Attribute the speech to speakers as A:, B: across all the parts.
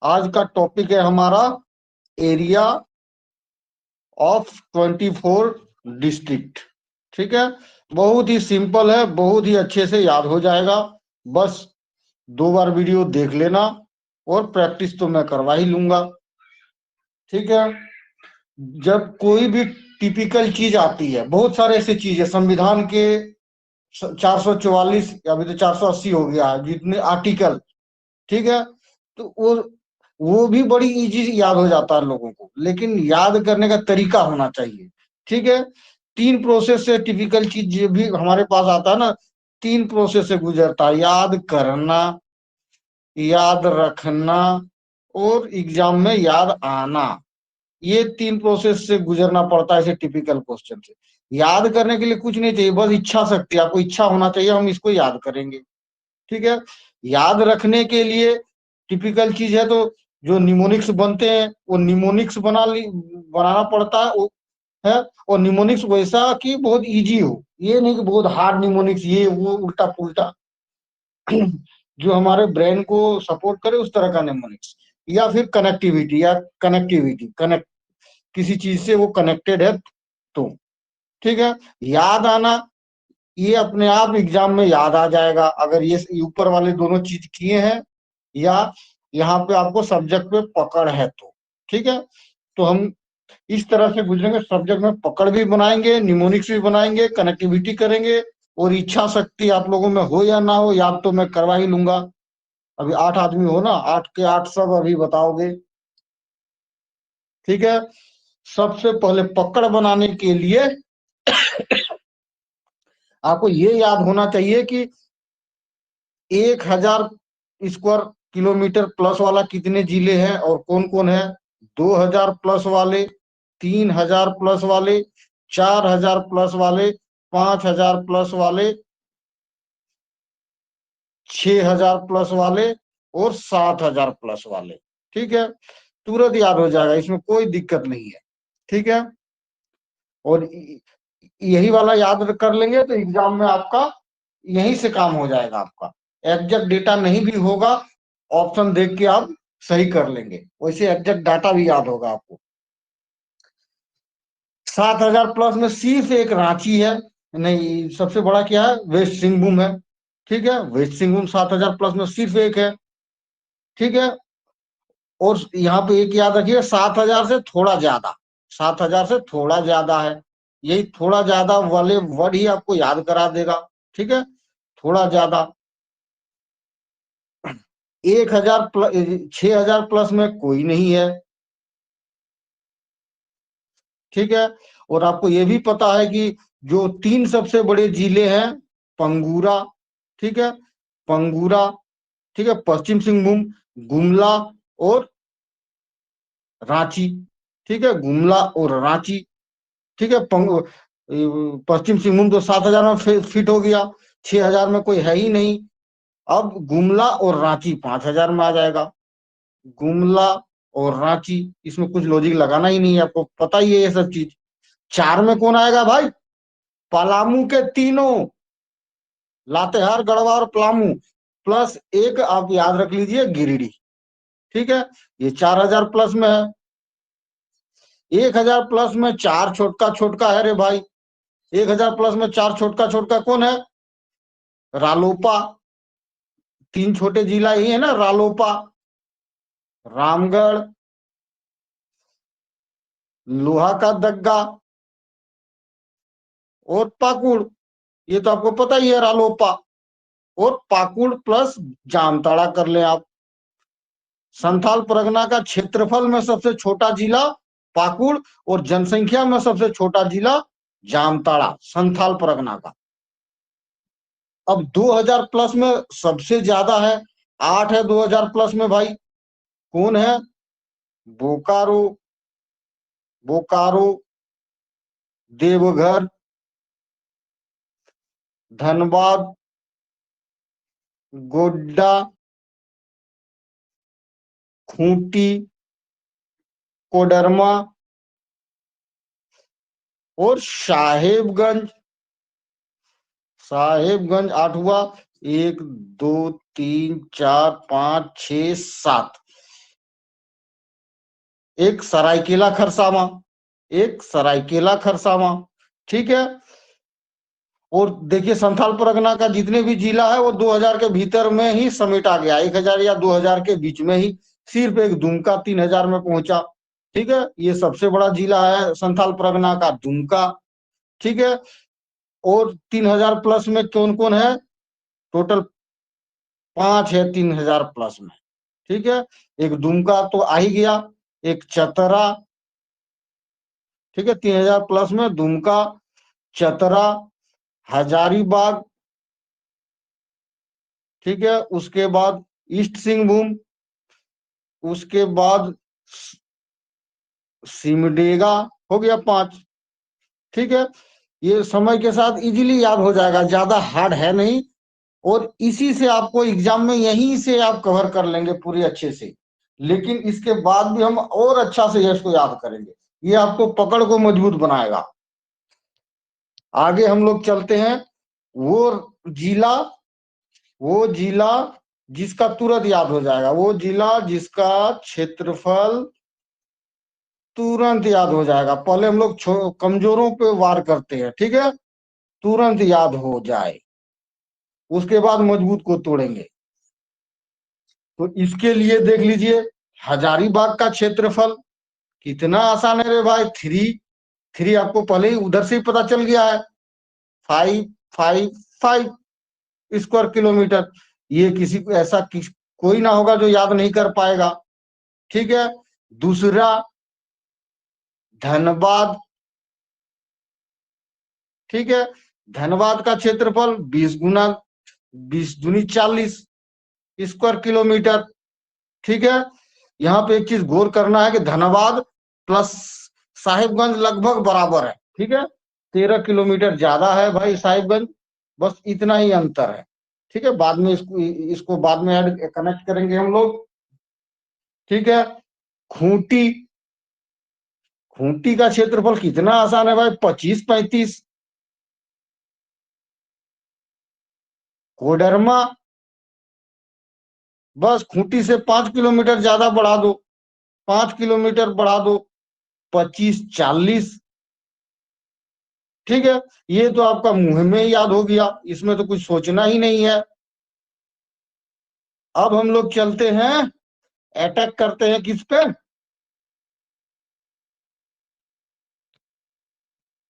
A: आज का टॉपिक है हमारा एरिया ऑफ 24 डिस्ट्रिक्ट। ठीक है, बहुत ही सिंपल है, बहुत ही अच्छे से याद हो जाएगा। बस 2 बार वीडियो देख लेना और प्रैक्टिस तो मैं करवा ही लूंगा। ठीक है, जब कोई भी टिपिकल चीज आती है, बहुत सारे ऐसे चीज है संविधान के 444, अभी तो 480 हो गया है जितने आर्टिकल। ठीक है, तो वो भी बड़ी इजी याद हो जाता है लोगों को, लेकिन याद करने का तरीका होना चाहिए। ठीक है, 3 प्रोसेस से टिपिकल चीज जो भी हमारे पास आता है ना, 3 प्रोसेस से गुजरता है: याद करना, याद रखना और एग्जाम में याद आना। ये 3 प्रोसेस से गुजरना पड़ता है ऐसे टिपिकल क्वेश्चन से। याद करने के लिए कुछ नहीं चाहिए, बस इच्छा शक्ति, आपको इच्छा होना चाहिए, हम इसको याद करेंगे। ठीक है, याद रखने के लिए टिपिकल चीज है तो जो निमोनिक्स बनते हैं वो निमोनिक्स बनाना पड़ता है वो है। और निमोनिक्स वैसा कि बहुत इजी हो, ये नहीं कि बहुत हार्ड निमोनिक्स, ये वो उल्टा पुल्टा जो हमारे ब्रेन को सपोर्ट करे उस तरह का निमोनिक्स। या फिर कनेक्टिविटी, या कनेक्ट किसी चीज से वो कनेक्टेड है तो। ठीक है, याद आना, ये अपने आप एग्जाम में याद आ जाएगा अगर ये ऊपर वाले दोनों चीज किए हैं, या यहाँ पे आपको सब्जेक्ट पे पकड़ है तो। ठीक है, तो हम इस तरह से गुजरेंगे, सब्जेक्ट में पकड़ भी बनाएंगे, निमोनिक्स भी बनाएंगे, कनेक्टिविटी करेंगे। और इच्छा शक्ति आप लोगों में हो या ना हो, याद तो मैं करवा ही लूंगा। अभी 8 आदमी हो ना, 8 के 8 सब अभी बताओगे। ठीक है, सबसे पहले पकड़ बनाने के लिए आपको ये याद होना चाहिए कि 1000 स्क्वायर किलोमीटर प्लस वाला कितने जिले हैं और कौन कौन है। 2000 प्लस वाले, 3000 प्लस वाले, 4000 प्लस वाले, 5000 प्लस वाले, 6000 प्लस वाले और 7000 प्लस वाले। ठीक है, तुरंत याद हो जाएगा, इसमें कोई दिक्कत नहीं है। ठीक है, और यही वाला याद कर लेंगे तो एग्जाम में आपका यहीं से काम हो जाएगा। आपका एग्जैक्ट डेटा नहीं भी होगा, ऑप्शन देख के आप सही कर लेंगे, वैसे एग्जैक्ट डाटा भी याद होगा आपको। 7000 प्लस में सिर्फ एक रांची है, नहीं सबसे बड़ा क्या है, वेस्ट सिंहभूम है। ठीक है, वेस्ट सिंहभूम 7000 प्लस में सिर्फ एक है। ठीक है, और यहाँ पे एक याद रखिए, 7000 से थोड़ा ज्यादा, 7000 से थोड़ा ज्यादा है, यही थोड़ा ज्यादा वाले वर्ड ही आपको याद करा देगा। ठीक है, थोड़ा ज्यादा। 1000 प्लस, 6000 प्लस में कोई नहीं है। ठीक है, और आपको ये भी पता है कि जो 3 सबसे बड़े जिले हैं, पंगूरा, ठीक है, पंगूरा, ठीक है, पश्चिम सिंहभूम, गुमला और रांची। ठीक है, गुमला और रांची। ठीक है, पश्चिम सिंहभूम तो 7000 में फिट हो गया, 6000 में कोई है ही नहीं। अब गुमला और रांची 5000 में आ जाएगा। गुमला और रांची, इसमें कुछ लॉजिक लगाना ही नहीं है, आपको पता ही है ये सब चीज। 4 में कौन आएगा भाई, पलामू के तीनों, लातेहार, गढ़वा और पलामू, प्लस एक आप याद रख लीजिए गिरिडीह। ठीक है, ये 4000 प्लस में है। 1000 प्लस में 4 छोटका छोटका है रे भाई, 1000 प्लस में 4 छोटका छोटका कौन है, रालोपा। 3 छोटे जिला ही है ना, रालोपा, रामगढ़, लोहा का दग्गा और पाकुड़। ये तो आपको पता ही है, रालोपा और पाकुड़ प्लस जामताड़ा कर ले आप। संथाल परगना का क्षेत्रफल में सबसे छोटा जिला पाकुड़, और जनसंख्या में सबसे छोटा जिला जामताड़ा, संथाल परगना का। अब 2000 प्लस में सबसे ज्यादा है, 8 है 2000 प्लस में भाई, कौन है, बोकारो, बोकारो, देवघर, धनबाद, गोड्डा, खूंटी, कोडरमा और साहेबगंज। साहेबगंज 8 हुआ, 1 2 3 4 5 6 7। एक सरायकेला खरसावां, एक सरायकेला खरसावां, ठीक है। और देखिए संथाल परगना का जितने भी जिला है वो 2000 के भीतर में ही समेटा गया, 1000 या 2000 के बीच में ही। सिर्फ एक दुमका 3000 में पहुंचा, ठीक है। ये सबसे बड़ा जिला है संथाल परगना का, दुमका, ठीक है। और 3000 प्लस में कौन कौन है? टोटल 5 है 3000 प्लस में, ठीक है। एक दुमका तो आ ही गया, एक चतरा, ठीक है, 3000 प्लस में दुमका, चतरा, हजारीबाग, ठीक है। उसके बाद ईस्ट सिंहभूम, उसके बाद सिमडेगा, हो गया 5, ठीक है। ये समय के साथ इजीली याद हो जाएगा, ज्यादा हार्ड है नहीं। और इसी से आपको एग्जाम में यहीं से आप कवर कर लेंगे पूरी अच्छे से। लेकिन इसके बाद भी हम और अच्छा से इसको याद करेंगे, ये आपको पकड़ को मजबूत बनाएगा। आगे हम लोग चलते हैं। वो जिला वो जिला जिसका तुरंत याद हो जाएगा, वो जिला जिसका क्षेत्रफल तुरंत याद हो जाएगा। पहले हम लोग कमजोरों पे वार करते हैं, ठीक है, तुरंत याद हो जाए, उसके बाद मजबूत को तोड़ेंगे। तो इसके लिए देख लीजिए, हजारीबाग का क्षेत्रफल कितना आसान है रे भाई, 3 आपको पहले ही उधर से ही पता चल गया है, 555 स्क्वायर किलोमीटर। ये किसी को ऐसा कोई ना होगा जो याद नहीं कर पाएगा, ठीक है। दूसरा धनबाद, ठीक है। धनबाद का क्षेत्रफल 20 40 स्क्वायर किलोमीटर, ठीक है। यहाँ पे एक चीज गौर करना है कि धनबाद प्लस साहिबगंज लगभग बराबर है, ठीक है। 13 किलोमीटर ज्यादा है भाई साहिबगंज, बस इतना ही अंतर है, ठीक है। बाद में इसको बाद में ऐड कनेक्ट करेंगे हम लोग, ठीक है। खूंटी खूंटी का क्षेत्रफल कितना आसान है भाई, 25 35। कोडरमा, बस खूंटी से 5 किलोमीटर ज्यादा बढ़ा दो, 5 किलोमीटर बढ़ा दो, 25 40, ठीक है। ये तो आपका मुंह में ही याद हो गया, इसमें तो कुछ सोचना ही नहीं है। अब हम लोग चलते हैं, अटैक करते हैं किस पे?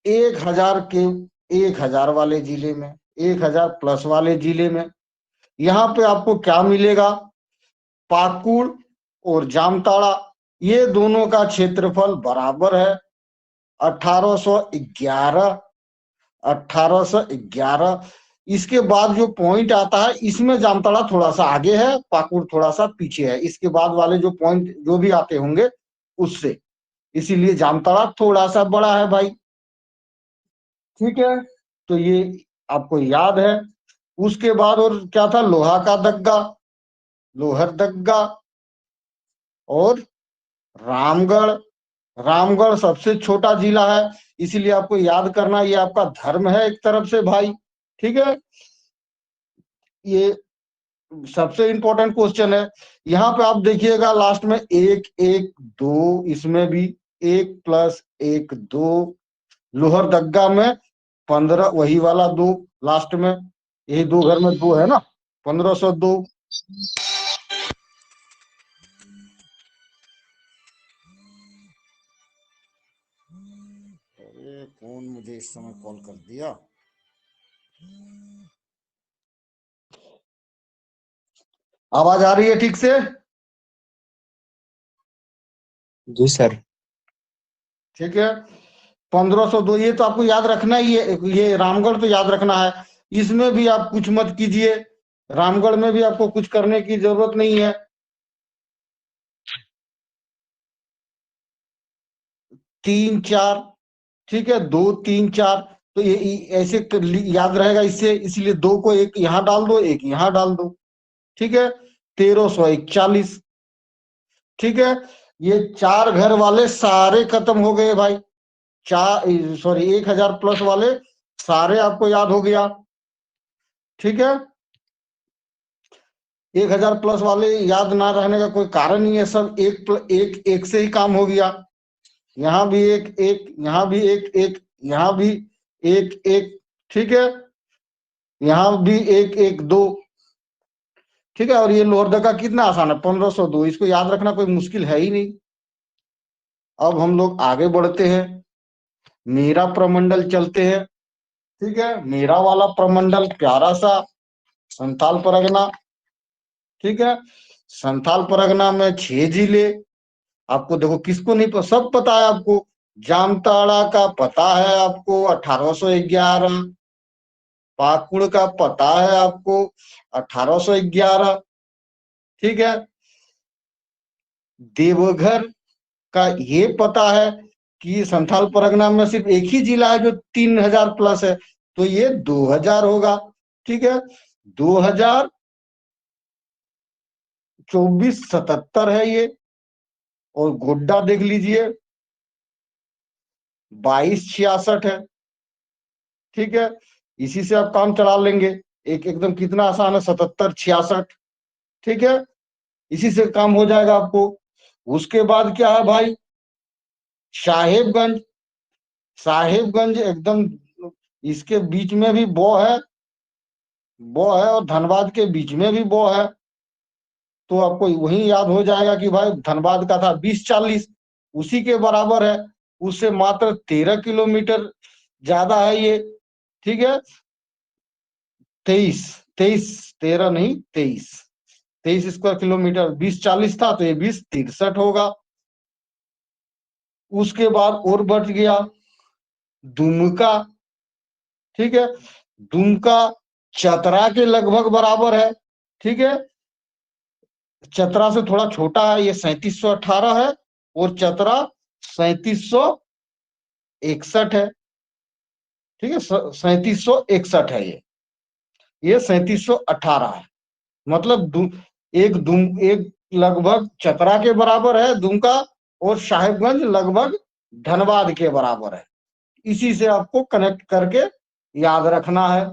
A: 1000 के, 1000 वाले जिले में, 1000 प्लस वाले जिले में, यहाँ पे आपको क्या मिलेगा? पाकुड़ और जामताड़ा, ये दोनों का क्षेत्रफल बराबर है, 1811, 1811। इसके बाद जो पॉइंट आता है, इसमें जामताड़ा थोड़ा सा आगे है, पाकुड़ थोड़ा सा पीछे है, इसके बाद वाले जो पॉइंट जो भी आते होंगे उससे, इसीलिए जामताड़ा थोड़ा सा बड़ा है भाई, ठीक है। तो ये आपको याद है। उसके बाद और क्या था? लोहा का दग्गा, लोहरदग्गा, और रामगढ़। रामगढ़ सबसे छोटा जिला है, इसीलिए आपको याद करना, ये आपका धर्म है एक तरफ से भाई, ठीक है। ये सबसे इंपॉर्टेंट क्वेश्चन है। यहाँ पे आप देखिएगा लास्ट में 1 1 2, इसमें भी 1 + 1 2, लोहरदग्गा में 15, वही वाला 2 लास्ट में, यही 2 घर में 2 है ना, 1502। अरे कौन मुझे इस समय कॉल कर दिया? आवाज आ रही है ठीक से?
B: जी सर।
A: ठीक है, 1502, ये तो आपको याद रखना ही है, ये रामगढ़ तो याद रखना है। इसमें भी आप कुछ मत कीजिए, रामगढ़ में भी आपको कुछ करने की जरूरत नहीं है। 3 4, ठीक है, 2 3 4, तो ये ऐसे याद रहेगा इससे, इसलिए 2 को एक यहाँ डाल दो, एक यहाँ डाल दो, ठीक है। 1341, ठीक है। ये 4 घर वाले सारे खत्म हो गए भाई, 1000 प्लस वाले सारे आपको याद हो गया, ठीक है। 1000 प्लस वाले याद ना रहने का कोई कारण नहीं है, सब एक एक से ही काम हो गया। यहाँ भी एक एक, यहाँ भी एक एक, यहाँ भी एक एक, ठीक है, यहाँ भी एक एक दो, ठीक है। और ये लोहरदगा का कितना आसान है, 1502, इसको याद रखना कोई मुश्किल है ही नहीं। अब हम लोग आगे बढ़ते हैं, मेरा प्रमंडल चलते हैं, ठीक है। मेरा वाला प्रमंडल प्यारा सा संथाल परगना, ठीक है। संथाल परगना में 6 जिले। आपको देखो किसको नहीं पता, सब पता है आपको। जामताड़ा का पता है आपको 1811, पाकुड़ का पता है आपको 1811, ठीक है। देवघर का ये पता है कि संथाल परगना में सिर्फ एक ही जिला है जो 3000 प्लस है, तो ये 2000 होगा, ठीक है। 2024-77 है ये। और गोड्डा देख लीजिए 2266 है, ठीक है। इसी से आप काम चला लेंगे, एक एकदम कितना आसान है, 7766, ठीक है। इसी से काम हो जाएगा आपको। उसके बाद क्या है भाई, साहेबगंज। साहेबगंज एकदम इसके बीच में भी बो है और धनबाद के बीच में भी बो है, तो आपको वही याद हो जाएगा कि भाई धनबाद का था 2040, उसी के बराबर है। उससे मात्र 13 किलोमीटर ज्यादा है ये, ठीक है। 23, 23, 13 नहीं, 23 स्क्वायर किलोमीटर, 2040 था तो ये 2063 होगा। उसके बाद और बढ़ गया दुमका, ठीक है। दुमका चतरा के लगभग बराबर है, ठीक है। चतरा से थोड़ा छोटा है, ये 3718 है, और चतरा 3761 है, ठीक है। 3761 है ये 3718 है। मतलब एक लगभग चतरा के बराबर है दुमका, और साहेबगंज लगभग धनबाद के बराबर है। इसी से आपको कनेक्ट करके याद रखना है,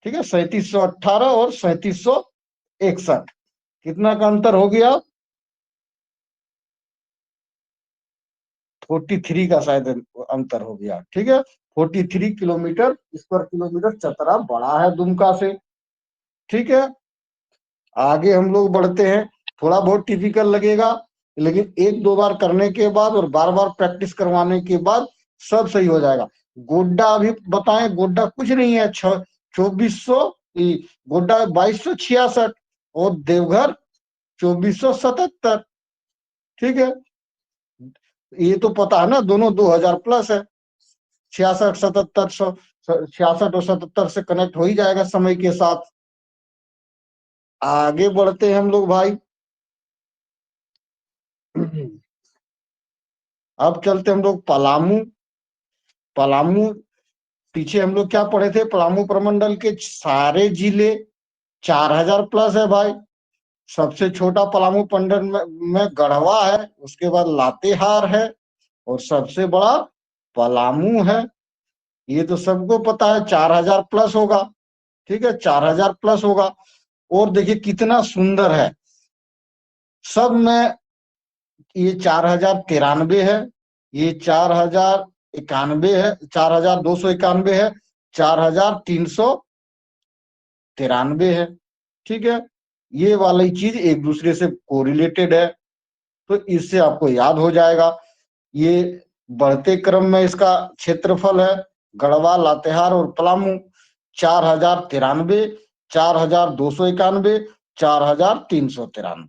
A: ठीक है। 3718 और 3761, कितना का अंतर हो गया, 43 का शायद अंतर हो गया, ठीक है। 43 किलोमीटर स्क्वायर किलोमीटर चतरा बड़ा है दुमका से, ठीक है। आगे हम लोग बढ़ते हैं, थोड़ा बहुत टिपिकल लगेगा, लेकिन एक दो बार करने के बाद और बार बार प्रैक्टिस करवाने के बाद सब सही हो जाएगा। गोड्डा अभी बताएं, गोड्डा कुछ नहीं है, 2400, गोड्डा 2266, और देवघर 2477, ठीक है। ये तो पता है ना, दोनों 2000 प्लस है। 66 77 66 और 77 से कनेक्ट हो ही जाएगा समय के साथ। आगे बढ़ते हैं हम लोग भाई। अब चलते हम लोग पलामू। पलामू, पीछे हम लोग क्या पढ़े थे, पलामू प्रमंडल के सारे जिले 4000 प्लस है भाई। सबसे छोटा पलामू पंडल में गढ़वा है, उसके बाद लातेहार है, और सबसे बड़ा पलामू है। ये तो सबको पता है 4000 प्लस होगा, ठीक है, 4000 प्लस होगा। और देखिए कितना सुंदर है, सब में ये 4093 है, ये 4091 है, 4291 है, 4393 है, ठीक है। ये वाली चीज एक दूसरे से कोरिलेटेड है, तो इससे आपको याद हो जाएगा। ये बढ़ते क्रम में इसका क्षेत्रफल है, गढ़वा लातेहार और पलामू 4093, 4291, 4393,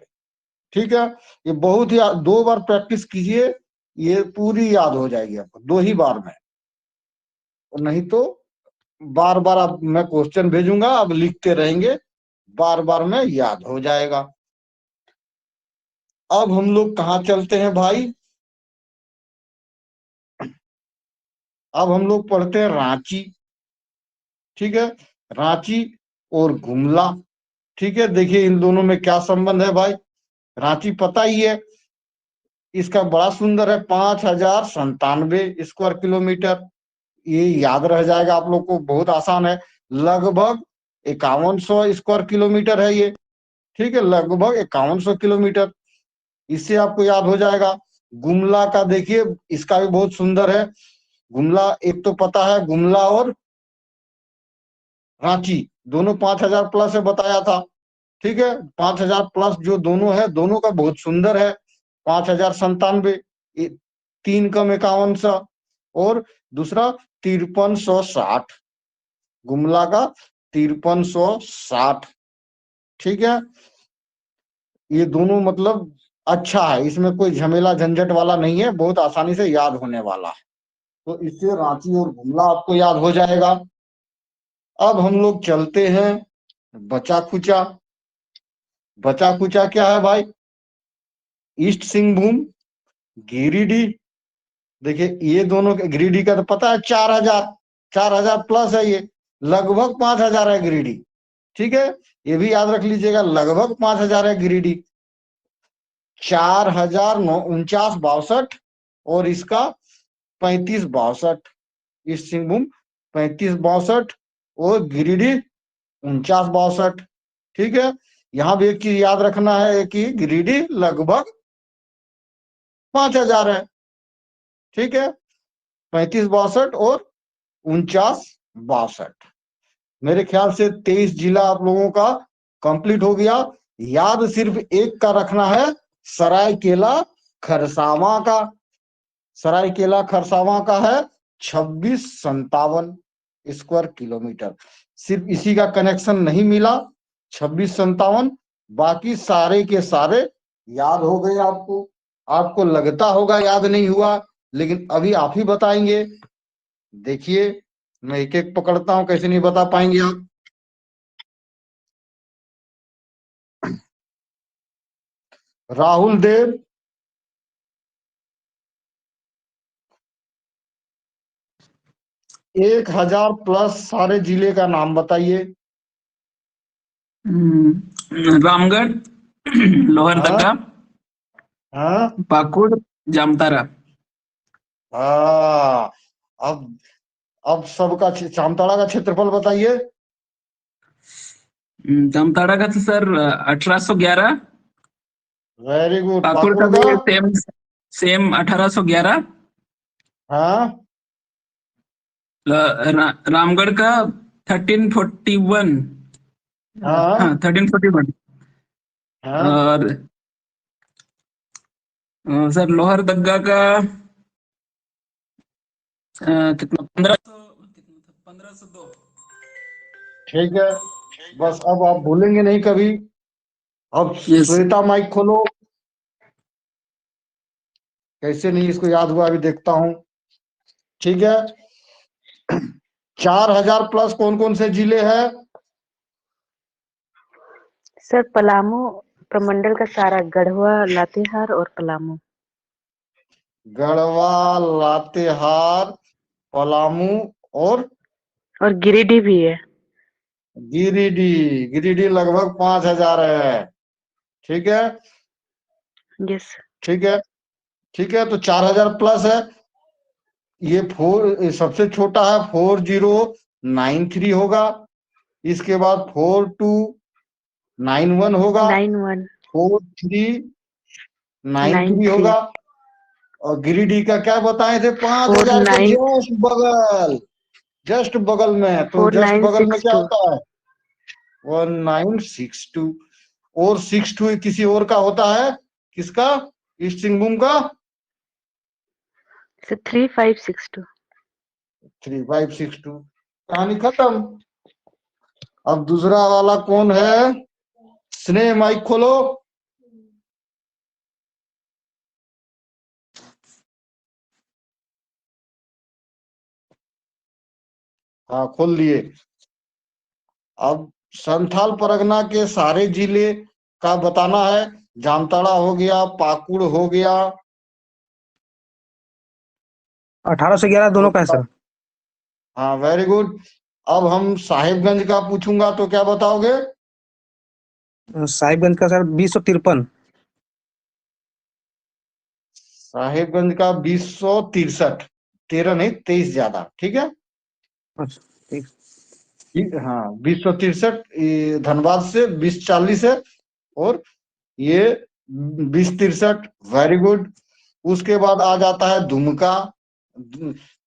A: ठीक है। ये बहुत ही, दो बार प्रैक्टिस कीजिए, ये पूरी याद हो जाएगी आपको दो ही बार में। और नहीं तो बार बार आप, मैं क्वेश्चन भेजूंगा, आप लिखते रहेंगे, बार बार में याद हो जाएगा। अब हम लोग कहाँ चलते हैं भाई, अब हम लोग पढ़ते हैं रांची, ठीक है। रांची और गुमला, ठीक है। देखिए इन दोनों में क्या संबंध है भाई, रांची पता ही है, इसका बड़ा सुंदर है, 5097 स्क्वायर किलोमीटर। ये याद रह जाएगा आप लोग को, बहुत आसान है। लगभग 5100 स्क्वायर किलोमीटर है ये, ठीक है, लगभग 5100 किलोमीटर। इससे आपको याद हो जाएगा। गुमला का देखिए, इसका भी बहुत सुंदर है। गुमला, एक तो पता है गुमला और रांची दोनों 5000 प्लस है बताया था। ठीक है, 5000 प्लस जो दोनों है, दोनों का बहुत सुंदर है। 5097, 3 कम 51 सा, और दूसरा 5360, गुमला का 5360। ठीक है, ये दोनों मतलब अच्छा है, इसमें कोई झमेला झंझट वाला नहीं है, बहुत आसानी से याद होने वाला है। तो इससे रांची और गुमला आपको याद हो जाएगा। अब हम लोग चलते हैं बचा खुचा। बचा खुचा क्या है भाई? ईस्ट सिंहभूम, गिरिडीह। देखिए ये दोनों, गिरिडीह का तो पता है 4000, 4000 प्लस है ये, लगभग 5000 है गिरिडीह। ठीक है, ये भी याद रख लीजिएगा, लगभग 5000 है गिरिडीह। 4049 62, और इसका 3562। ईस्ट सिंहभूम 3562, और गिरिडीह 4962। ठीक है, यहां भी एक चीज याद रखना है कि गिरिडीह लगभग 5000 है। ठीक है, 3562 और 4962। मेरे ख्याल से 23 जिला आप लोगों का कंप्लीट हो गया। याद सिर्फ एक का रखना है, सरायकेला खरसावां का। सरायकेला खरसावां का है 2657 स्क्वायर किलोमीटर। सिर्फ इसी का कनेक्शन नहीं मिला, 2657, बाकी सारे के सारे याद हो गए आपको। आपको लगता होगा याद नहीं हुआ, लेकिन अभी आप ही बताएंगे। देखिए, मैं एक एक पकड़ता हूं, कैसे नहीं बता पाएंगे आप। राहुल देव, 1000 प्लस सारे जिले का नाम बताइए।
C: रामगढ़,
A: हाँ,
C: लोहरदगा,
A: हाँ,
C: पाकुड़, जामतारा।
A: हाँ। अब सबका जामताड़ा का क्षेत्रफल बताइए।
C: जामताड़ा का तो sir 1811।
A: Very good.
C: Pakur
A: Pakur
C: का भी
A: का?
C: Same same 1811।
A: हाँ,
C: रामगढ़ का 1341।
A: हाँ,
C: हाँ, 1341।
A: हाँ।
C: और सर लोहरदगा का कितना, 1502।
A: ठीक है, बस अब आप भूलेंगे नहीं कभी। अब
C: यस।
A: श्वेता माइक खोलो। कैसे नहीं इसको याद हुआ, अभी देखता हूँ। ठीक है, 4000 प्लस कौन कौन से जिले हैं?
D: सर पलामू प्रमंडल का सारा, गढ़वा, लातेहार और पलामू।
A: गढ़वा, लातेहार, पलामू, और
D: गिरिडीह भी है।
A: गिरिडीह। गिरिडीह लगभग 5000 है। ठीक है,
D: यस।
A: ठीक है, ठीक है, तो 4000 प्लस है। ये सबसे छोटा है, 4093 होगा। इसके बाद 4291 होगा,
D: 91,
A: 4393
D: 93,
A: होगा। और गिरिडीह का क्या बताए थे? 5000 के
D: 49,
A: जस्ट बगल, जस्ट बगल में। तो जस्ट बगल में क्या
D: 4962।
A: होता है? 1962। और 62 किसी और का होता है, किसका? ईस्ट सिंहभूम का?
D: सर 3562।
A: 3562। कहानी खत्म। अब दूसरा वाला कौन है? स्नेह, माइक खोलो। हाँ, खोल दिए। अब संथाल परगना के सारे जिले का बताना है। जामताड़ा हो गया, पाकुड़ हो गया,
B: 1811 दोनों का है
A: और
B: सर।
A: हाँ, वेरी गुड। अब हम साहिबगंज का पूछूंगा तो क्या बताओगे?
B: साहिबगंज का सर 2053।
A: साहिबगंज का 2063। 13 नहीं, 23 ज्यादा। ठीक है,
B: अच्छा, ठीक।
A: हाँ, 2063। धनबाद से 2040 है। और ये 2063, वेरी गुड। उसके बाद आ जाता है दुमका।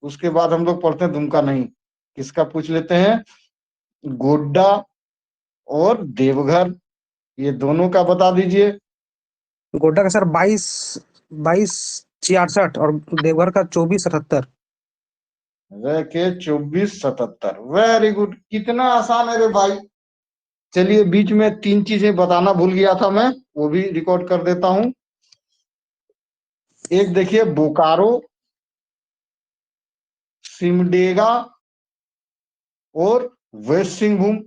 A: उसके बाद हम लोग पढ़ते हैं दुमका नहीं, किसका पूछ लेते हैं, गोड्डा और देवघर, ये दोनों का बता दीजिए।
B: गोड्डा का सर 22 66 और देवघर का 24 77।
A: के 24 77, वेरी गुड। कितना आसान है रे भाई। चलिए, बीच में 3 चीजें बताना भूल गया था मैं, वो भी रिकॉर्ड कर देता हूं। एक देखिए, बोकारो, सिमडेगा और वेस्ट सिंहभूम,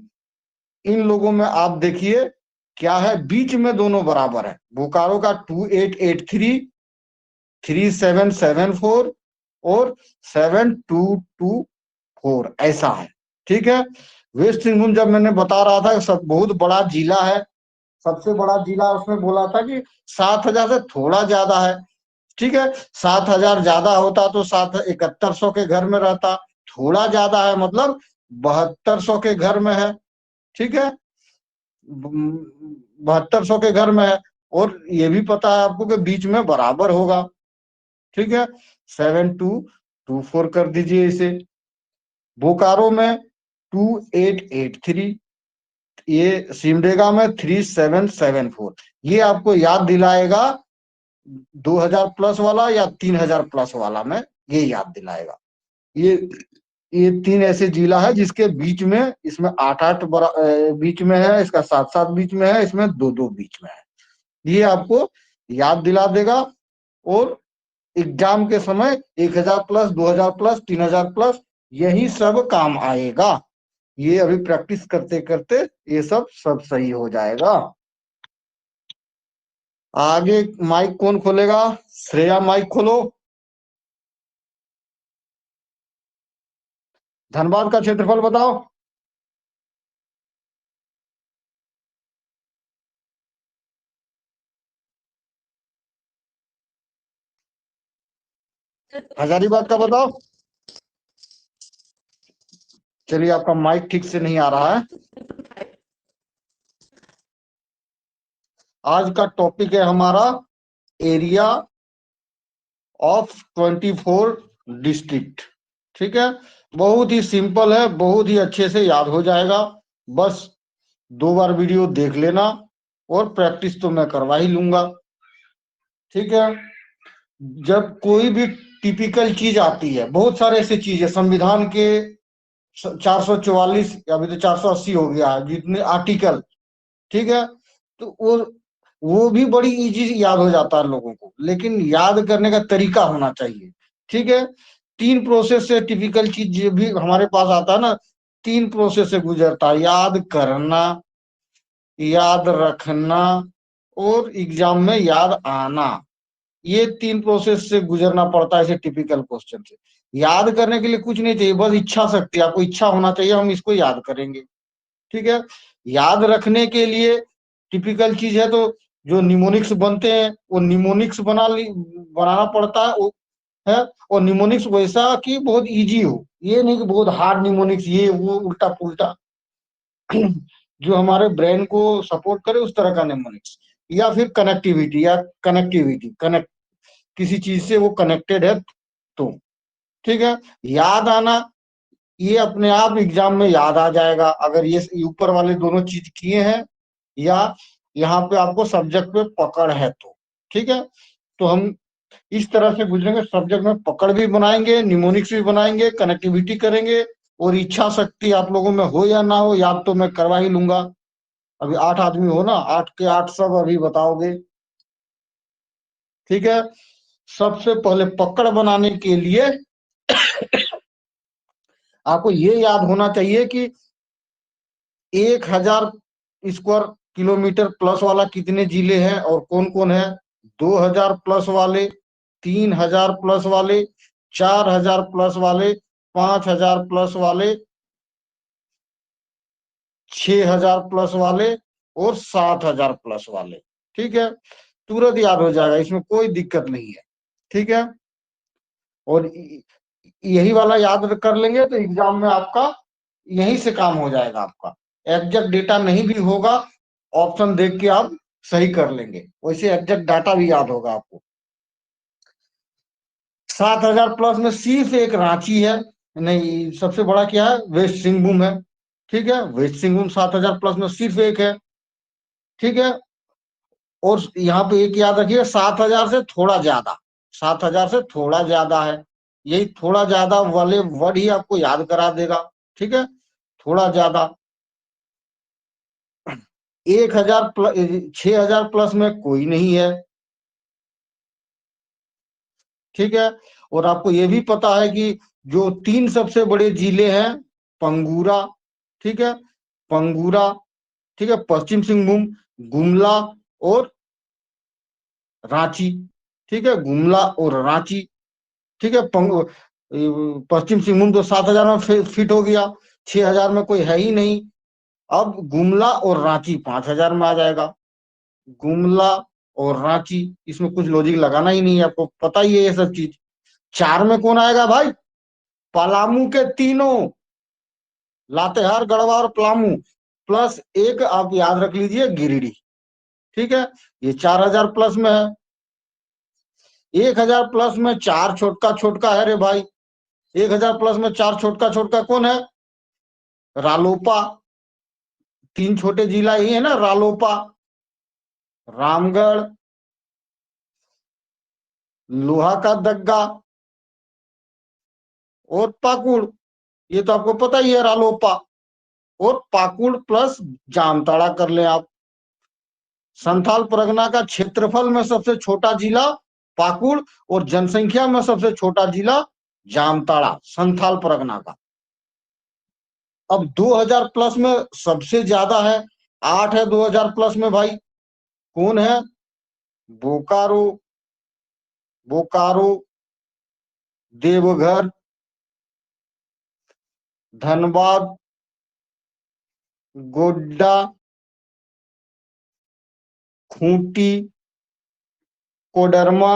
A: इन लोगों में आप देखिए क्या है, बीच में दोनों बराबर है। बोकारो का 2883, 3774 और 7224, ऐसा है। ठीक है। वेस्ट सिंहभूम जब मैंने बता रहा था सब बहुत बड़ा जिला है, सबसे बड़ा जिला, उसमें बोला था कि 7,000 से थोड़ा ज्यादा है। ठीक है, 7,000 ज्यादा होता तो 7100 के घर में रहता, थोड़ा ज्यादा है मतलब 7200 के घर में है। ठीक है, 7200 के घर में है। और ये भी पता है आपको कि बीच में बराबर होगा। ठीक है, 7224 कर दीजिए इसे। बोकारो में 2883, ये सिमडेगा में 3774। ये आपको याद दिलाएगा 2000 प्लस वाला या 3000 प्लस वाला में, ये याद दिलाएगा। ये ये 3 ऐसे जिला है जिसके बीच में, इसमें 8-8 बीच में है, इसका 7-7 बीच में है, इसमें 2-2 बीच में है। ये आपको याद दिला देगा। और एग्जाम के समय 1000 प्लस, 2000 प्लस, 3000 प्लस, यही सब काम आएगा। ये अभी प्रैक्टिस करते करते ये सब सही हो जाएगा। आगे माइक कौन खोलेगा? श्रेया, माइक खोलो। धनबाद का क्षेत्रफल बताओ। हजारीबाग का बताओ। चलिए, आपका माइक ठीक से नहीं आ रहा है। आज का टॉपिक है हमारा एरिया ऑफ 24 डिस्ट्रिक्ट। ठीक है, बहुत ही सिंपल है, बहुत ही अच्छे से याद हो जाएगा। बस 2 बार वीडियो देख लेना, और प्रैक्टिस तो मैं करवा ही लूंगा। ठीक है, जब कोई भी टिपिकल चीज आती है, बहुत सारे ऐसे चीज है संविधान के 444, अभी तो 480 हो गया है जितने आर्टिकल। ठीक है, तो वो भी बड़ी इजी याद हो जाता है लोगों को, लेकिन याद करने का तरीका होना चाहिए। ठीक है, 3 प्रोसेस से टिपिकल चीज भी हमारे पास आता है ना, 3 प्रोसेस से गुजरता है, याद करना, याद रखना और एग्जाम में याद आना। ये 3 प्रोसेस से गुजरना पड़ता है इसे टिपिकल क्वेश्चन से। याद करने के लिए कुछ नहीं चाहिए, बस इच्छा शक्ति, आपको इच्छा होना चाहिए, हम इसको याद करेंगे। ठीक है, याद रखने के लिए टिपिकल चीज है तो जो निमोनिक्स बनते हैं वो निमोनिक्स बनाना पड़ता है, वो है। और निमोनिक्स वैसा कि बहुत इजी हो, ये नहीं कि बहुत हार्ड निमोनिक्स, ये वो उल्टा पुल्टा जो हमारे ब्रेन को सपोर्ट करे उस तरह का निमोनिक्स। या फिर कनेक्टिविटी, या कनेक्ट किसी चीज से वो कनेक्टेड है तो। ठीक है, याद आना, ये अपने आप एग्जाम में याद आ जाएगा अगर ये ऊपर वाले दोनों चीज किए हैं, या यहाँ पे आपको सब्जेक्ट पे पकड़ है तो। ठीक है, तो हम इस तरह से गुजरेंगे, सब्जेक्ट में पकड़ भी बनाएंगे, निमोनिक्स भी बनाएंगे, कनेक्टिविटी करेंगे, और इच्छा शक्ति आप लोगों में हो या ना हो, याद तो मैं करवा ही लूंगा। अभी 8 आदमी हो ना, 8 के 8 सब अभी बताओगे। ठीक है, सबसे पहले पकड़ बनाने के लिए आपको ये याद होना चाहिए कि 1000 स्क्वायर किलोमीटर प्लस वाला कितने जिले हैं और कौन कौन है, 2000 प्लस वाले, 3000 प्लस वाले, 4000 प्लस वाले, 5000 प्लस वाले, 6000 प्लस वाले और 7000 प्लस वाले। ठीक है, तुरंत याद हो जाएगा, इसमें कोई दिक्कत नहीं है। ठीक है, और यही वाला याद कर लेंगे तो एग्जाम में आपका यहीं से काम हो जाएगा। आपका एग्जैक्ट डेटा नहीं भी होगा, ऑप्शन देख के आप सही कर लेंगे, वैसे एग्जैक्ट डाटा भी याद होगा आपको। 7,000 प्लस में सिर्फ एक रांची है, नहीं सबसे बड़ा क्या है, वेस्ट सिंहभूम है। ठीक है, वेस्ट सिंहभूम 7,000 प्लस में सिर्फ एक है। ठीक है, और यहाँ पे एक याद रखिए, 7,000 से थोड़ा ज्यादा, 7,000 से थोड़ा ज्यादा है, यही थोड़ा ज्यादा वाले वर्ड ही आपको याद करा देगा। ठीक है, थोड़ा ज्यादा। 1,000 प्लस, 6,000 प्लस में कोई नहीं है। ठीक है, और आपको ये भी पता है कि जो तीन सबसे बड़े जिले हैं, पंगुरा, ठीक है, पंगुरा, ठीक है, पश्चिम सिंहभूम, गुमला और रांची। ठीक है, गुमला और रांची। ठीक है, पश्चिम सिंहभूम तो 7,000 में फिट हो गया, 6,000 में कोई है ही नहीं। अब गुमला और रांची 5,000 में आ जाएगा। गुमला और रांची, इसमें कुछ लॉजिक लगाना ही नहीं है, आपको पता ही है ये सब चीज। 4 में कौन आएगा भाई, पलामू के तीनों, लातेहार, गढ़वा और पलामू, प्लस एक आप याद रख लीजिए गिरिडीह। ठीक है, ये 4,000 प्लस में है। 1,000 प्लस में चार छोटका छोटका है रे भाई, 1,000 प्लस में चार छोटका छोटका कौन है, रालोपा। तीन छोटे जिला ही है ना, रालोपा, रामगढ़, लोहा का दग्गा और पाकुड़। ये तो आपको पता ही है, रालोपा और पाकुड़ प्लस जामताड़ा कर लें आप। संथाल परगना का क्षेत्रफल में सबसे छोटा जिला पाकुड़, और जनसंख्या में सबसे छोटा जिला जामताड़ा, संथाल परगना का। अब 2,000 प्लस में सबसे ज्यादा है, 8 है 2,000 प्लस में भाई, कौन है, बोकारो, बोकारो, देवघर, धनबाद, गोड्डा, खूंटी, कोडरमा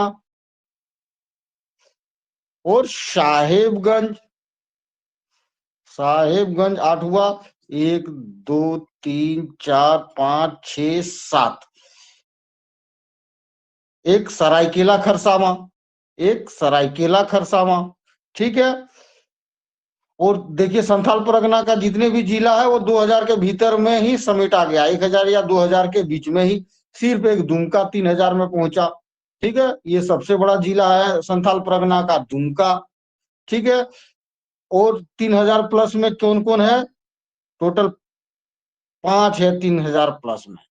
A: और साहेबगंज। साहेबगंज 8 हुआ, 1 2 3 4 5 6 7। एक सरायकेला खरसावां, एक सरायकेला खरसावां। ठीक है, और देखिए संथाल परगना का जितने भी जिला है वो 2,000 के भीतर में ही समेटा गया, 1,000 या 2,000 के बीच में ही। सिर्फ एक दुमका 3,000 में पहुंचा। ठीक है, ये सबसे बड़ा जिला है संथाल परगना का, दुमका। ठीक है, और 3,000 प्लस में कौन कौन है, टोटल 5 है 3,000 प्लस में।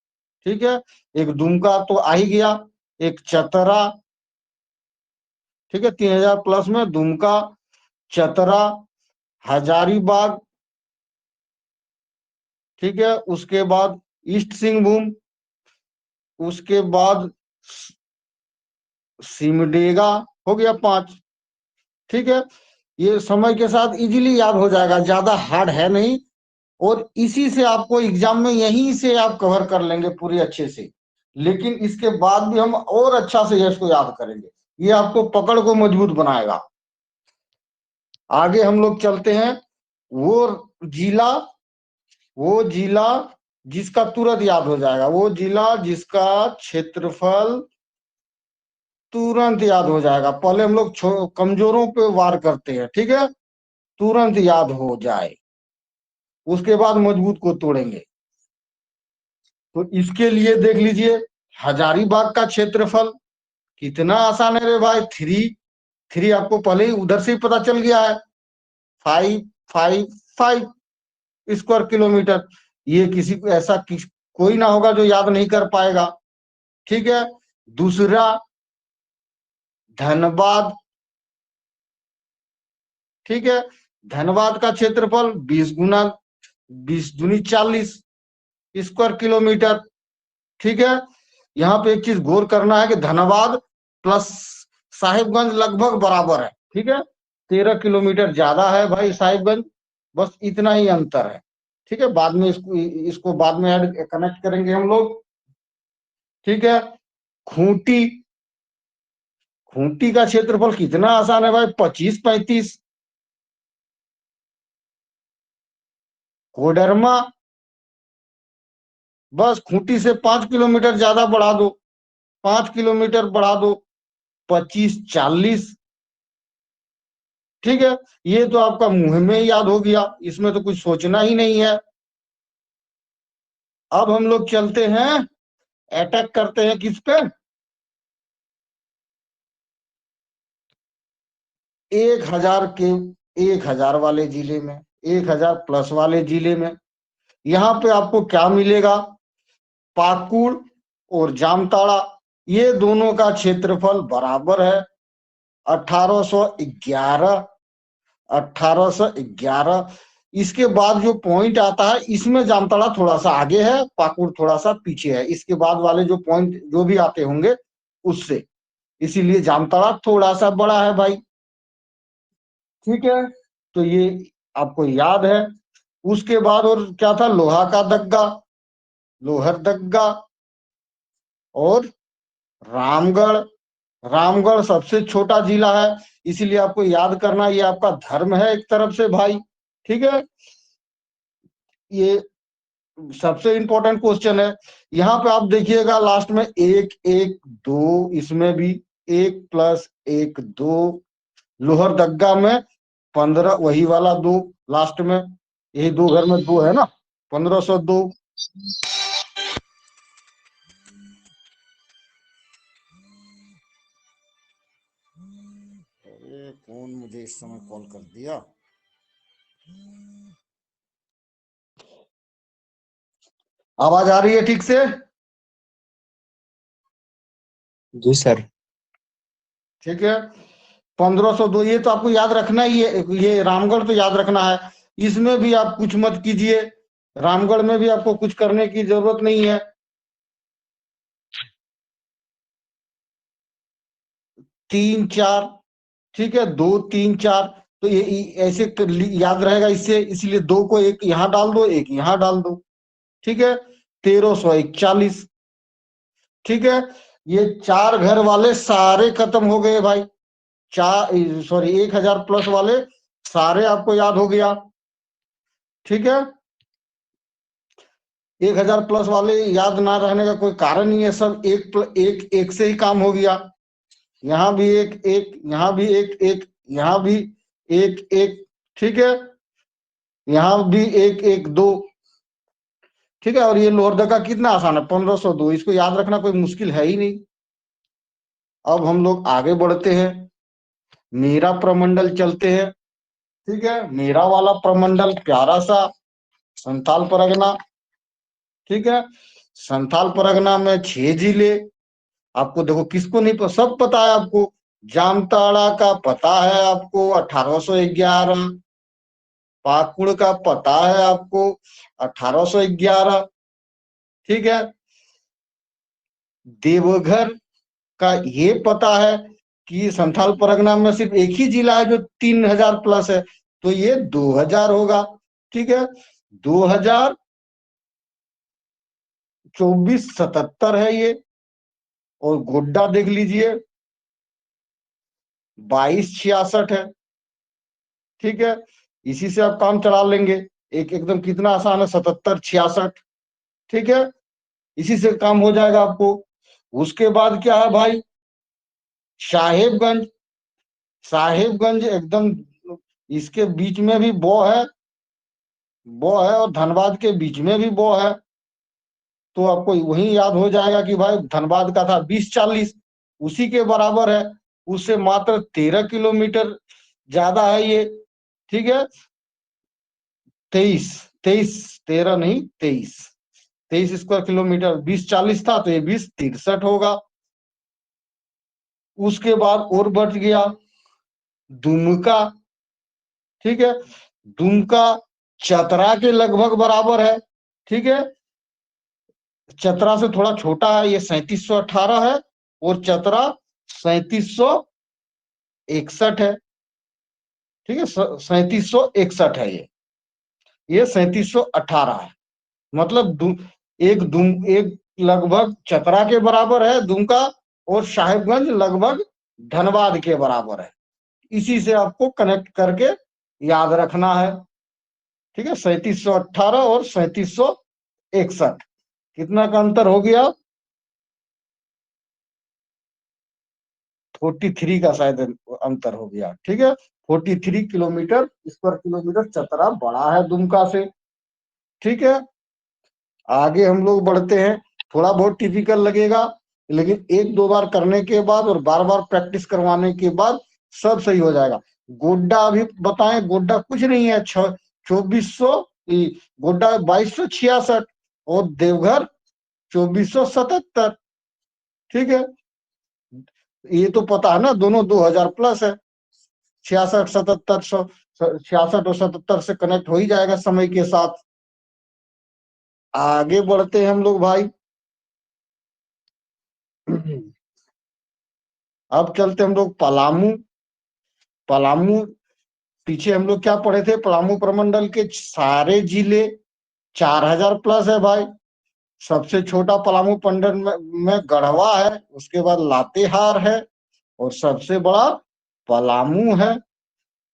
A: ठीक है, एक दुमका तो आ ही गया, एक चतरा। ठीक है, 3,000 प्लस में दुमका, चतरा, हजारीबाग। ठीक है, उसके बाद ईस्ट सिंहभूम, उसके बाद सिमडेगा, हो गया 5। ठीक है, ये समय के साथ इजीली याद हो जाएगा, ज्यादा हार्ड है नहीं, और इसी से आपको एग्जाम में यहीं से आप कवर कर लेंगे पूरी अच्छे से। लेकिन इसके बाद भी हम और अच्छा से इसको याद करेंगे, ये आपको पकड़ को मजबूत बनाएगा। आगे हम लोग चलते हैं, वो जिला, वो जिला जिसका तुरंत याद हो जाएगा, वो जिला जिसका क्षेत्रफल तुरंत याद हो जाएगा। पहले हम लोग कमजोरों पे वार करते हैं, ठीक है, तुरंत याद हो जाए, उसके बाद मजबूत को तोड़ेंगे। तो इसके लिए देख लीजिए, हजारीबाग का क्षेत्रफल कितना आसान है रे भाई, 3 आपको पहले ही उधर से ही पता चल गया है, 555 स्क्वायर किलोमीटर। ये किसी को ऐसा कोई ना होगा जो याद नहीं कर पाएगा। ठीक है, दूसरा धनबाद। ठीक है, धनबाद का क्षेत्रफल 20 गुना 20 दूनी 40 स्क्वायर किलोमीटर। ठीक है, यहाँ पे एक चीज गौर करना है कि धनबाद प्लस साहिबगंज लगभग बराबर है। ठीक है, 13 किलोमीटर ज्यादा है भाई साहिबगंज, बस इतना ही अंतर है। ठीक है, बाद में इसको बाद में ऐड कनेक्ट करेंगे हम लोग। ठीक है, खूंटी, खूंटी का क्षेत्रफल कितना आसान है भाई, 25-35। कोडरमा बस खूंटी से 5 किलोमीटर ज्यादा बढ़ा दो, 5 किलोमीटर बढ़ा दो, 25-40। ठीक है, ये तो आपका मुंह में याद हो गया, इसमें तो कुछ सोचना ही नहीं है। अब हम लोग चलते हैं, अटैक करते हैं किस पे, 1000 के, 1000 वाले जिले में, 1000 प्लस वाले जिले में। यहाँ पे आपको क्या मिलेगा, पाकुड़ और जामताड़ा, ये दोनों का क्षेत्रफल बराबर है 1811, 1811। इसके बाद जो पॉइंट आता है, इसमें जामताड़ा थोड़ा सा आगे है, पाकुड़ थोड़ा सा पीछे है, इसके बाद वाले जो पॉइंट जो भी आते होंगे उससे, इसीलिए जामताड़ा थोड़ा सा बड़ा है भाई। ठीक है, तो ये आपको याद है। उसके बाद और क्या था, लोहा का दग्गा, लोहरदग्गा और रामगढ़। रामगढ़ सबसे छोटा जिला है, इसीलिए आपको याद करना, ये आपका धर्म है एक तरफ से भाई। ठीक है, ये सबसे इंपॉर्टेंट क्वेश्चन है। यहाँ पे आप देखिएगा लास्ट में 1 1 2, इसमें भी 1+1 2, लोहरदग्गा में 15, वही वाला 2 लास्ट में, यही 2 घर में 2 है ना, 1502। अरे कौन मुझे इस समय कॉल कर दिया। आवाज आ रही है ठीक से?
B: जी सर।
A: ठीक है, 1502, ये तो आपको याद रखना ही है, ये रामगढ़ तो याद रखना है। इसमें भी आप कुछ मत कीजिए, रामगढ़ में भी आपको कुछ करने की जरूरत नहीं है। 3 4, ठीक है, 2 3 4, तो ये ऐसे याद रहेगा इससे, इसलिए 2 को एक यहाँ डाल दो, एक यहाँ डाल दो। ठीक है, 1341। ठीक है, ये 4 घर वाले सारे खत्म हो गए भाई, 1000 प्लस वाले सारे आपको याद हो गया। ठीक है, 1000 प्लस वाले याद ना रहने का कोई कारण नहीं है, सब एक से ही काम हो गया। यहाँ भी एक एक, यहाँ भी एक एक, यहाँ भी एक एक। ठीक है, यहाँ भी 1 1 2। ठीक है, और ये लोहरदगा कितना आसान है, 1502, इसको याद रखना कोई मुश्किल है ही नहीं। अब हम लोग आगे बढ़ते हैं, मेरा प्रमंडल चलते हैं। ठीक है, मेरा वाला प्रमंडल प्यारा सा संथाल परगना। ठीक है, संथाल परगना में 6 जिले। आपको देखो किसको नहीं पता, सब पता है आपको। जामताड़ा का पता है आपको 1811, पाकुड़ का पता है आपको 1811। ठीक है, देवघर का ये पता है कि संथाल परगना में सिर्फ एक ही जिला है जो 3000 प्लस है, तो ये 2000 होगा। ठीक है, 2024-77 है ये। और गोड्डा देख लीजिए, 2266 है। ठीक है, इसी से आप काम चला लेंगे, एक एकदम कितना आसान है, 77 66। ठीक है, इसी से काम हो जाएगा आपको। उसके बाद क्या है भाई, साहेबगंज। साहेबगंज एकदम इसके बीच में भी बो है, बो है, और धनबाद के बीच में भी बो है, तो आपको वही याद हो जाएगा कि भाई धनबाद का था 20-40, उसी के बराबर है, उससे मात्र 13 किलोमीटर ज्यादा है ये। ठीक है, 23 23, 13 नहीं, 23 स्क्वायर किलोमीटर, 20-40 था तो ये 20-63 होगा। उसके बाद और बढ़ गया दुमका। ठीक है, दुमका चतरा के लगभग बराबर है। ठीक है, चतरा से थोड़ा छोटा है, ये 3718 है, और चतरा 3761 है। ठीक है, 3761 है ये 3718 है। मतलब एक लगभग चतरा के बराबर है दुमका, और साहेबगंज लगभग धनबाद के बराबर है। इसी से आपको कनेक्ट करके याद रखना है। ठीक है, 3718 और 3761। कितना का अंतर हो गया? 43 का शायद अंतर हो गया। ठीक है, 43 किलोमीटर स्क्वायर किलोमीटर चतरा बड़ा है दुमका से। ठीक है, आगे हम लोग बढ़ते हैं। थोड़ा बहुत टिपिकल लगेगा, लेकिन एक दो बार करने के बाद और बार बार प्रैक्टिस करवाने के बाद सब सही हो जाएगा। गोड्डा अभी बताएं, गोड्डा कुछ नहीं है, 2400, गोड्डा 2266 और देवघर 2477। ठीक है, ये तो पता है ना, दोनों 2000 प्लस है। 66 77 66 और 77 से कनेक्ट हो ही जाएगा समय के साथ। आगे बढ़ते हैं हम लोग भाई। अब चलते हम लोग पलामू। पलामू, पीछे हम लोग क्या पढ़े थे? पलामू प्रमंडल के सारे जिले 4000 प्लस है भाई। सबसे छोटा पलामू पंडल में गढ़वा है, उसके बाद लातेहार है और सबसे बड़ा पलामू है।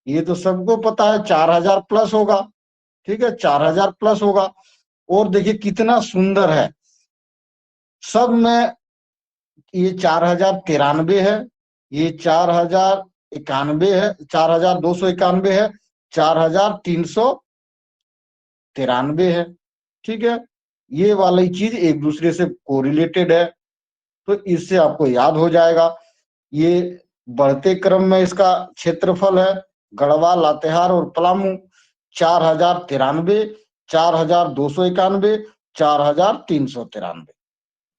A: ये तो सबको पता है, 4000 प्लस होगा। ठीक है, 4000 प्लस होगा। और देखिए कितना सुंदर है सब में। ये 4093 है, ये 4091 है, 4291 है, 4393 है। ठीक है, ये वाली चीज एक दूसरे से कोरिलेटेड है, तो इससे आपको याद हो जाएगा। ये बढ़ते क्रम में इसका क्षेत्रफल है। गढ़वा, लातेहार और पलामू 4093, 4291, 4393।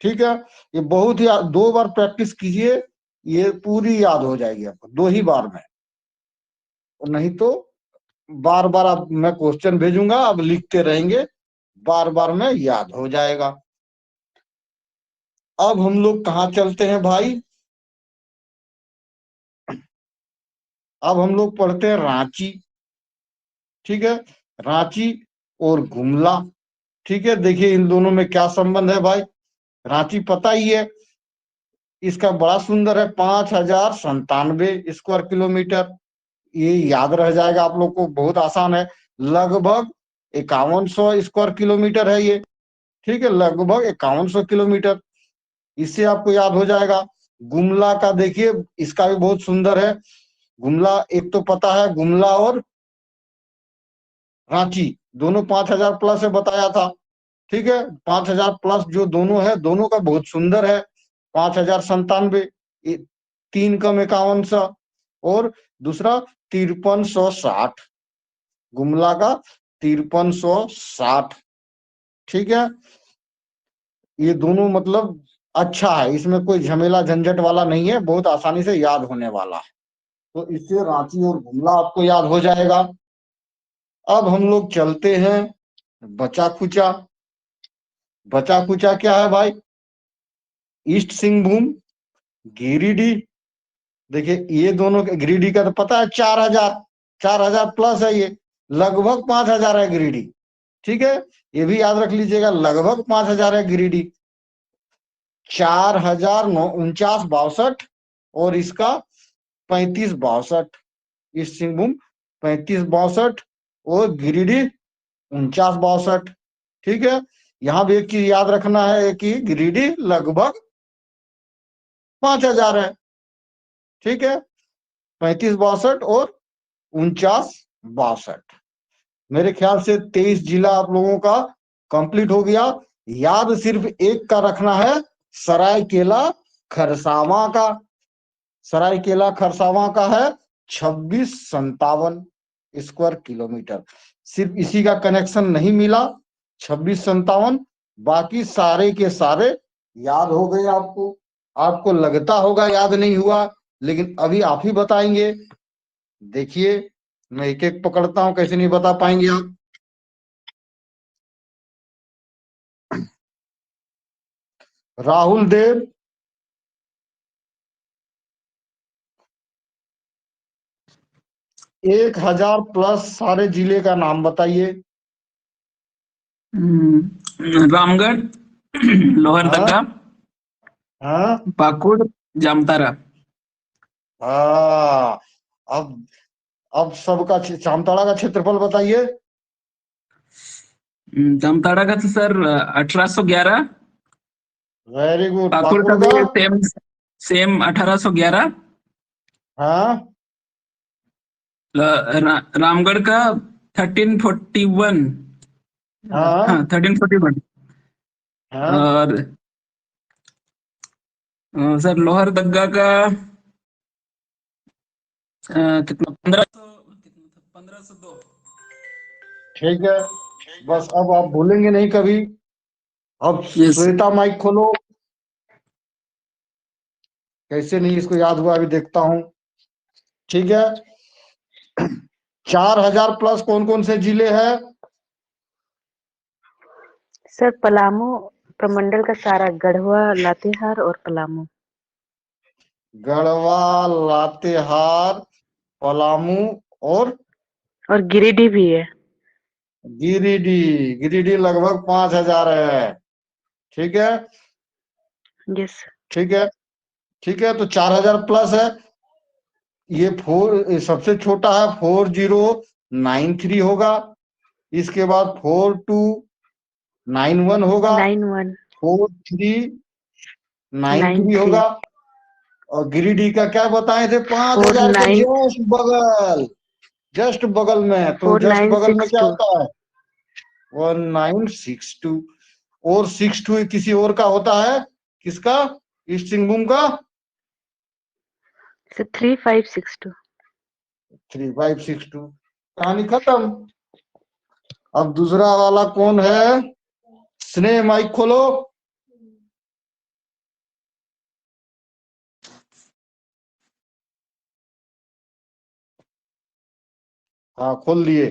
A: ठीक है, ये बहुत ही, दो बार प्रैक्टिस कीजिए, ये पूरी याद हो जाएगी आपको दो ही बार में। और नहीं तो बार बार आप, मैं क्वेश्चन भेजूंगा, आप लिखते रहेंगे, बार बार में याद हो जाएगा। अब हम लोग कहाँ चलते हैं भाई? अब हम लोग पढ़ते हैं रांची। ठीक है, रांची और गुमला। ठीक है, देखिए इन दोनों में क्या संबंध है भाई। रांची पता ही है, इसका बड़ा सुंदर है, 5097 स्क्वायर किलोमीटर। ये याद रह जाएगा आप लोग को, बहुत आसान है। लगभग 5100 स्क्वायर किलोमीटर है ये। ठीक है, लगभग 5100 किलोमीटर, इससे आपको याद हो जाएगा। गुमला का देखिए, इसका भी बहुत सुंदर है। गुमला, एक तो पता है गुमला और रांची दोनों 5000 प्लस है बताया था। ठीक है, 5000 प्लस जो दोनों है, दोनों का बहुत सुंदर है। 5097, 3 कम 5100, और दूसरा 5360, गुमला का 5360। ठीक है, ये दोनों मतलब अच्छा है, इसमें कोई झमेला झंझट वाला नहीं है, बहुत आसानी से याद होने वाला है। तो इससे रांची और गुमला आपको याद हो जाएगा। अब हम लोग चलते हैं बचा खुचा। बचा खुचा क्या है भाई? ईस्ट सिंहभूम, गिरिडीह। देखिए ये दोनों, गिरिडीह का तो पता है 4000, 4000 प्लस है ये, लगभग 5000 है गिरिडीह। ठीक है, ये भी याद रख लीजिएगा, लगभग 5000 है गिरिडीह। 4049 और इसका 3562। ईस्ट सिंहभूम 3562 और गिरिडीह 4962। ठीक है, यहां भी एक चीज याद रखना है कि गिरिडीह लगभग 5000 है। ठीक है, 3562 और 4962। मेरे ख्याल से 23 जिला आप लोगों का कंप्लीट हो गया। याद सिर्फ एक का रखना है, सरायकेला खरसावां का। सरायकेला खरसावां का है 2657 स्क्वायर किलोमीटर। सिर्फ इसी का कनेक्शन नहीं मिला, 2657, बाकी सारे के सारे याद हो गए आपको। आपको लगता होगा याद नहीं हुआ, लेकिन अभी आप ही बताएंगे। देखिए मैं एक एक पकड़ता हूं, कैसे नहीं बता पाएंगे आप। राहुल देव, 1000 प्लस सारे जिले का नाम बताइए।
C: रामगढ़, लोहरदगा,
A: हाँ,
C: पाकुड़, जामतारा।
A: हाँ। अब सबका जामताड़ा का क्षेत्रफल बताइए।
C: जामताड़ा का तो sir 1811।
A: Very good.
C: Pakur
A: Pakur
C: का
A: का?
C: भी सेम सेम 1811।
A: हाँ
C: रामगढ़ का 1341।
A: हाँ
C: हाँ 1341।
A: हाँ।
C: और सर लोहरदगा का कितना 1502।
A: ठीक है, बस अब आप भूलेंगे नहीं कभी। अब
C: यस।
A: श्वेता माइक खोलो। कैसे नहीं इसको याद हुआ, अभी देखता हूँ। ठीक है, 4000 प्लस कौन कौन से जिले हैं?
D: सर पलामू प्रमंडल का सारा गढ़वा लातेहार और पलामू।
A: गढ़वा, लातेहार, पलामू और
D: और गिरिडीह भी है।
A: गिरिडीह। गिरिडीह लगभग 5000 है। ठीक है।
D: यस।
A: ठीक है। ठीक है, तो 4000 प्लस है। ये सबसे छोटा है 4093 होगा। इसके बाद 4291 होगा।
D: 91
A: 4393
D: 93
A: होगा। और गिरिडीह का क्या बताए थे? 5000 के
D: 49
A: जस्ट बगल। जस्ट बगल में, तो जस्ट बगल में क्या
D: 4962।
A: होता है? 1962। और 62 किसी और का होता है। किसका? ईस्ट सिंहभूम का।
D: सर 3562।
A: 3562। कहानी खत्म। अब दूसरा वाला कौन है? स्नेह माइक खोलो। हाँ, खोल दिए।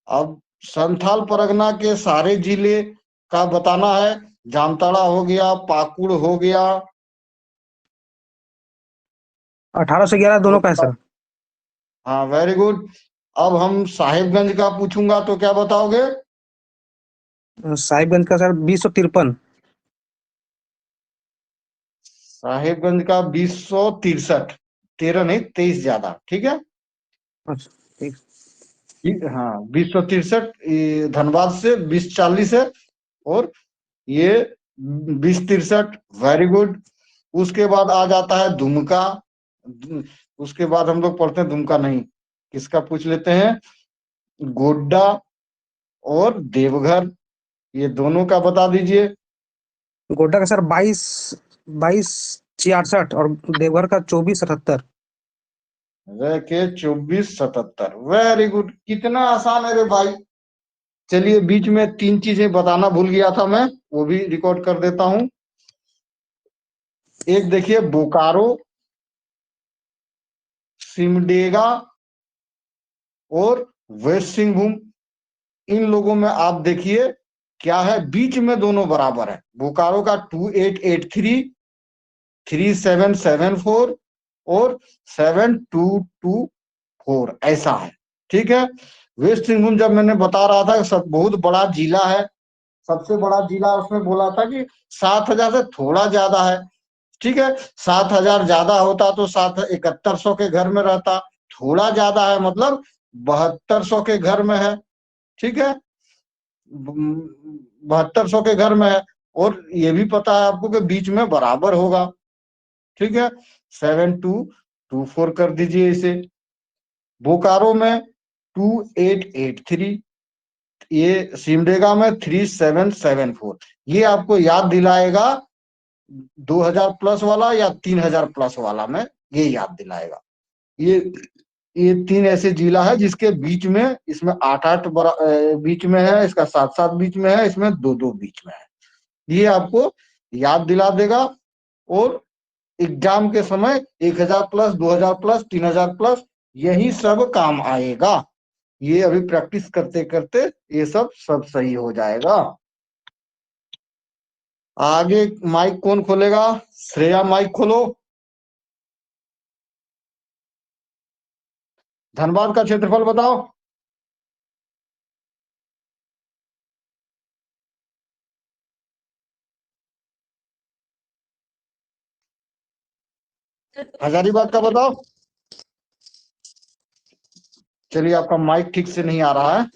A: अब संथाल परगना के सारे जिले का बताना है। जामताड़ा हो गया, पाकुड़ हो गया।
B: 1811 दोनों
A: और
B: का है सर।
A: हाँ, वेरी गुड। अब हम साहिबगंज का पूछूंगा तो क्या बताओगे?
B: साहिबगंज का सर 2053।
A: साहिबगंज का 2063। 13 नहीं, 23 ज्यादा। ठीक है।
B: अच्छा ठीक।
A: हाँ, 2063। धनबाद से 2040 है। और ये 2063। Very good. उसके बाद आ जाता है दुमका। उसके बाद हम लोग पढ़ते हैं दुमका नहीं, किसका पूछ लेते हैं? गोड्डा और देवघर, ये दोनों का बता दीजिए।
B: गोड्डा का सर 22 22 66 और देवघर का 24 77।
A: वे के 2477। Very good. कितना आसान है रे भाई। चलिए, बीच में 3 चीजें बताना भूल गया था मैं, वो भी रिकॉर्ड कर देता हूं। एक देखिए, बोकारो, सिमडेगा और वेस्ट सिंहभूम। इन लोगों में आप देखिए क्या है, बीच में दोनों बराबर है। बोकारो का 2883, 3774 और 7224, ऐसा है। ठीक है। वेस्ट सिंहभूम जब मैंने बता रहा था, सब बहुत बड़ा जिला है। सबसे बड़ा जिला उसमें बोला था कि 7000 से थोड़ा ज्यादा है। ठीक है। 7000 ज्यादा होता तो 7100 के घर में रहता। थोड़ा ज्यादा है मतलब 7200 के घर में है। ठीक है। 7200 के घर में है। और ये भी पता है आपको कि बीच में बराबर होगा। ठीक है। 7224 कर दीजिए इसे। बोकारो में 2883, ये सिमडेगा में 3774। ये आपको याद दिलाएगा 2000 प्लस वाला या 3000 प्लस वाला में, ये याद दिलाएगा। ये ये 3 ऐसे जिला है जिसके बीच में, इसमें 8-8 बीच में है, इसका 7-7 बीच में है, इसमें 2-2 बीच में है। ये आपको याद दिला देगा। और एग्जाम के समय 1000 प्लस, 2000 प्लस, 3000 प्लस, यही सब काम आएगा। ये अभी प्रैक्टिस करते करते ये सब सही हो जाएगा। आगे माइक कौन खोलेगा? श्रेया माइक खोलो। धनबाद का क्षेत्रफल बताओ। हजारीबाग का बताओ। चलिए, आपका माइक ठीक से नहीं आ रहा है।